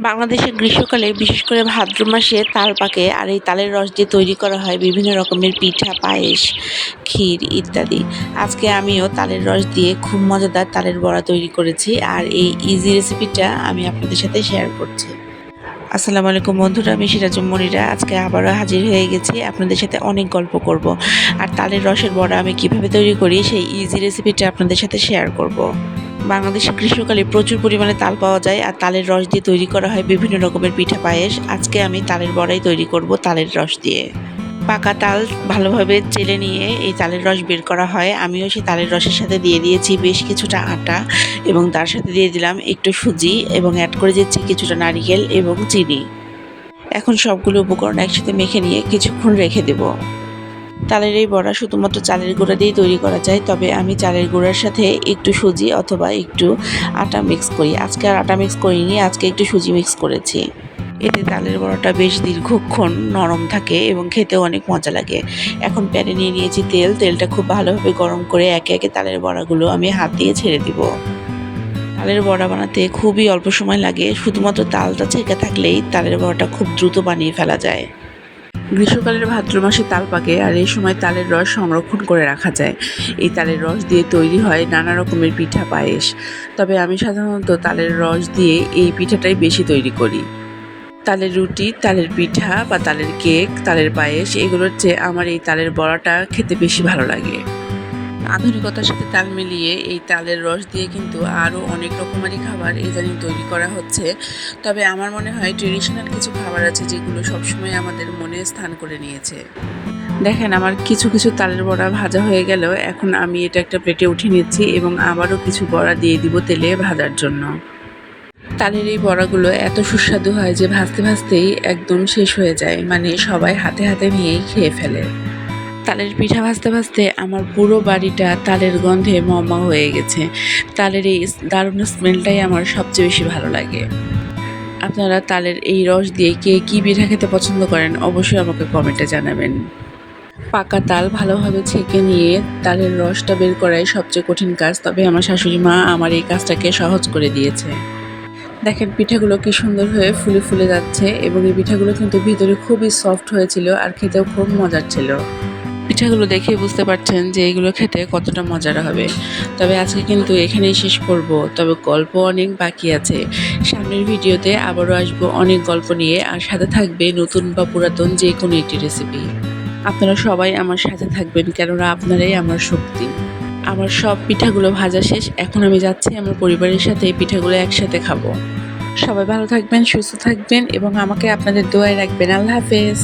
বাংলাদেশে গ্রীষ্মকালে বিশেষ করে ভাদ্র মাসে তাল পাকে আর এই তালের রস দিয়ে তৈরি করা হয় বিভিন্ন রকমের পিঠা, পায়েস, ক্ষীর ইত্যাদি। আজকে আমিও তালের রস দিয়ে খুব মজাদার তালের বড়া তৈরি করেছি আর এই ইজি রেসিপিটা আমি আপনাদের সাথে শেয়ার করছি। আসসালামু আলাইকুম বন্ধুরা, আমি সিরাজুম মনিরা আজকে আবারও হাজির হয়ে গেছি আপনাদের সাথে অনেক গল্প করব। আর তালের রসের বড়া আমি কিভাবে তৈরি করি সেই ইজি রেসিপিটা আপনাদের সাথে শেয়ার করব। বাংলাদেশে গ্রীষ্মকালে প্রচুর পরিমাণে তাল পাওয়া যায় আর তালের রস দিয়ে তৈরি করা হয় বিভিন্ন রকমের পিঠা, পায়েস। আজকে আমি তালের বড়াই তৈরি করব তালের রস দিয়ে। পাকা তাল ভালোভাবে চেলে নিয়ে এই তালের রস বের করা হয়। আমিও সেই তালের রসের সাথে দিয়ে দিয়েছি বেশ কিছুটা আটা এবং তার সাথে দিয়ে দিলাম একটু সুজি এবং অ্যাড করে দিচ্ছি কিছুটা নারিকেল এবং চিনি। এখন সবগুলো উপকরণ একসাথে মেখে নিয়ে কিছুক্ষণ রেখে দেব। তালের এই বড়া শুধুমাত্র চালের গুঁড়া দিয়েই তৈরি করা যায়, তবে আমি চালের গুঁড়ার সাথে একটু সুজি অথবা একটু আটা মিক্স করি। আজকে আর আটা মিক্স করিনি, আজকে একটু সুজি মিক্স করেছি। এতে তালের বড়াটা বেশ দীর্ঘক্ষণ নরম থাকে এবং খেতেও অনেক মজা লাগে। এখন প্যানে নিয়ে নিয়েছি তেল, তেলটা খুব ভালোভাবে গরম করে একে একে তালের বড়াগুলো আমি হাত দিয়ে ছেড়ে দিব। তালের বড়া বানাতে খুবই অল্প সময় লাগে, শুধুমাত্র তালটা ছেঁকে থাকলেই তালের বড়াটা খুব দ্রুত বানিয়ে ফেলা যায়। গ্রীষ্মকালের ভাদ্র মাসে তাল পাকে আর এই সময় তালের রস সংরক্ষণ করে রাখা যায়। এই তালের রস দিয়ে তৈরি হয় নানা রকমের পিঠা, পায়েস। তবে আমি সাধারণত তালের রস দিয়ে এই পিঠাটাই বেশি তৈরি করি। তালের রুটি, তালের পিঠা বা তালের কেক, তালের পায়েস এগুলোর চেয়ে আমার এই তালের বড়াটা খেতে বেশি ভালো লাগে। আধুনিকতার সাথে তাল মিলিয়ে এই তালের রস দিয়ে কিন্তু আরও অনেক রকমারি খাবার ইদানিং তৈরি করা হচ্ছে। তবে আমার মনে হয় ট্রেডিশনাল কিছু খাবার আছে যেগুলো সবসময় আমাদের মনে স্থান করে নিয়েছে। দেখেন, আমার কিছু কিছু তালের বড়া ভাজা হয়ে গেল। এখন আমি এটা একটা প্লেটে উঠিয়ে নিচ্ছি এবং আবারও কিছু বড়া দিয়ে দিব তেলে ভাজার জন্য। তালের এই বড়াগুলো এত সুস্বাদু হয় যে ভাজতে ভাজতেই একদম শেষ হয়ে যায়, মানে সবাই হাতে হাতে নিয়েই খেয়ে ফেলে। তালের পিঠা ভাজতে ভাজতে আমার পুরো বাড়িটা তালের গন্ধে মমা হয়ে গেছে। তালের এই দারুণ স্মেলটাই আমার সবচেয়ে বেশি ভালো লাগে। আপনারা তালের এই রস দিয়ে কে কী পিঠা খেতে পছন্দ করেন অবশ্যই আমাকে কমেন্টে জানাবেন। পাকা তাল ভালোভাবে ছেঁকে নিয়ে তালের রসটা বের করাই সবচেয়ে কঠিন কাজ, তবে আমার শাশুড়ি মা আমার এই কাজটাকে সহজ করে দিয়েছে। দেখেন পিঠাগুলো কি সুন্দর হয়ে ফুলে ফুলে যাচ্ছে এবং এই পিঠাগুলো কিন্তু ভিতরে খুবই সফট হয়েছিল আর খেতেও খুব মজার ছিল। পিঠাগুলো দেখে বুঝতে পারছেন যে এগুলো খেতে কতটা মজার হবে। তবে আজকে কিন্তু এখানেই শেষ করব, তবে গল্প অনেক বাকি আছে। সামনের ভিডিওতে আবারও আসবো অনেক গল্প নিয়ে, আর সাথে থাকবে নতুন বা পুরাতন যে কোনো একটি রেসিপি। আপনারা সবাই আমার সাথে থাকবেন, কেননা আপনারাই আমার শক্তি। আমার সব পিঠাগুলো ভাজা শেষ, এখন আমি যাচ্ছি আমার পরিবারের সাথে এই পিঠাগুলো একসাথে খাবো। সবাই ভালো থাকবেন, সুস্থ থাকবেন এবং আমাকে আপনাদের দোয়ায় রাখবেন। আল্লাহ হাফেজ।